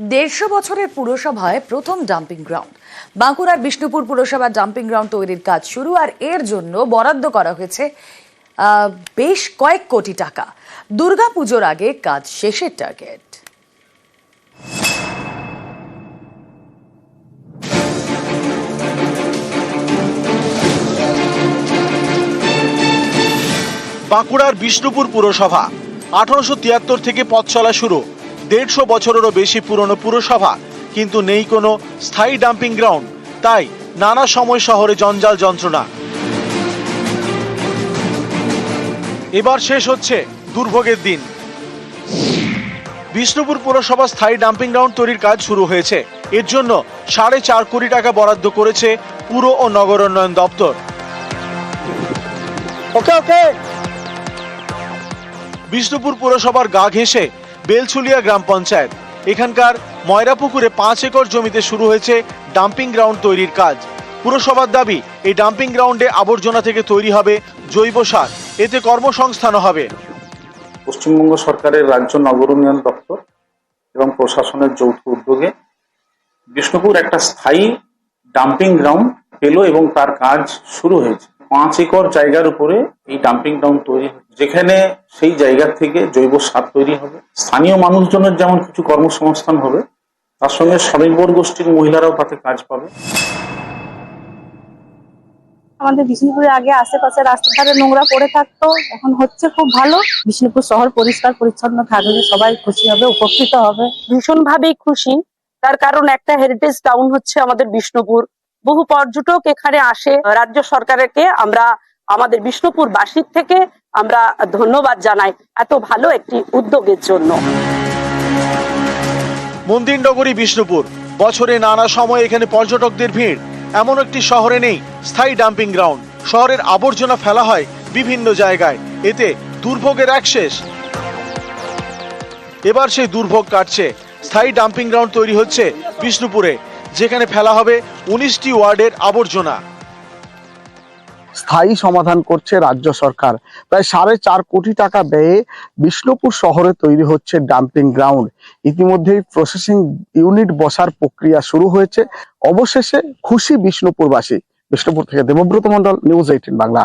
150 বছরের পুরসভায় প্রথম dumping ground. বাঁকুড়ার বিষ্ণুপুর পুরসভার ডাম্পিং গ্রাউন্ড তৈরির কাজ শুরু, আর এর জন্য বরাদ্দ করা হয়েছে বেশ কয়েক কোটি টাকা। দুর্গাপুজোর আগে কাজ শেষের টার্গেট। বাঁকুড়ার বিষ্ণুপুর পুরসভা 1873 থেকে পথ চলা শুরু। 150 বছরেরও বেশি পুরনো পুরসভা, কিন্তু নেই কোনো স্থায়ী ডাম্পিং গ্রাউন্ড। তাই নানা সময় শহরে জঞ্জাল যন্ত্রণা। এবার শেষ হচ্ছে দুর্ভোগের দিন। বিষ্ণুপুর পুরসভা স্থায়ী ডাম্পিং গ্রাউন্ড তৈরির কাজ শুরু হয়েছে। এর জন্য 4.5 কোটি টাকা বরাদ্দ করেছে পুর ও নগর উন্নয়ন দপ্তর। বিষ্ণুপুর পুরসভার গা ঘেঁষে বেলছুলিয়া গ্রাম পঞ্চায়েত। এখানকার ময়রাপুকুরে 5 একর জমিতে শুরু হয়েছে ডাম্পিং গ্রাউন্ড তৈরির কাজ। পুরসভার দাবি, এই ডাম্পিং গ্রাউন্ডে আবর্জনা থেকে তৈরি হবে জৈব সার, এতে কর্মসংস্থানও হবে। পশ্চিমবঙ্গ সরকারের রাজ্য নগর উন্নয়ন দপ্তর এবং প্রশাসনের যৌথ উদ্যোগে বিষ্ণুপুর একটা স্থায়ী ডাম্পিং গ্রাউন্ড পেল এবং তার কাজ শুরু হয়েছে। 5 একর জায়গার উপরে এই ডাম্পিং গ্রাউন্ড তৈরি, যেখানে সেই জায়গা থেকে জৈব সার তৈরি হবে। স্থানীয় মানুষজনের যেমন কিছু কর্মসংস্থান হবে, তার সঙ্গে স্বনির্ভর গোষ্ঠীর মহিলারাও তাতে কাজ পাবে। আমাদের বিষ্ণুপুরের আগে আশেপাশে রাস্তার ধারে নোংরা পড়ে থাকতো, এখন হচ্ছে খুব ভালো। বিষ্ণুপুর শহর পরিষ্কার পরিচ্ছন্ন থাকলে সবাই খুশি হবে, উপকৃত হবে। ভীষণভাবেই খুশি, তার কারণ একটা হেরিটেজ টাউন হচ্ছে আমাদের বিষ্ণুপুর। বহু পর্যটক এখানে আসে। রাজ্য সরকারকে আমরা আমাদের বিষ্ণুপুর বাসীর থেকে আমরা ধন্যবাদ জানাই এত ভালো একটি উদ্যোগের জন্য। মন্দির নগরী বিষ্ণুপুর, বছরে নানা সময় এখানে পর্যটকদের ভিড়। এমন একটি শহরে নেই স্থায়ী ডাম্পিং গ্রাউন্ড। শহরের আবর্জনা ফেলা হয় বিভিন্ন জায়গায়, এতে দুর্ভোগের এক শেষ। এবার সেই দুর্ভোগ কাটছে। স্থায়ী ডাম্পিং গ্রাউন্ড তৈরি হচ্ছে বিষ্ণুপুরে, যেখানে ফেলা হবে 19টি ওয়ার্ডের আবর্জনা। স্থায়ী সমাধান করছে রাজ্য সরকার। প্রায় 4.5 কোটি টাকা ব্যয়ে বিষ্ণুপুর শহরে তৈরি হচ্ছে ডাম্পিং গ্রাউন্ড। ইতিমধ্যেই প্রসেসিং ইউনিট বসার প্রক্রিয়া শুরু হয়েছে। অবশেষে খুশি বিষ্ণুপুরবাসী। বিষ্ণুপুর থেকে দেবব্রত মন্ডল, নিউজ 18 বাংলা।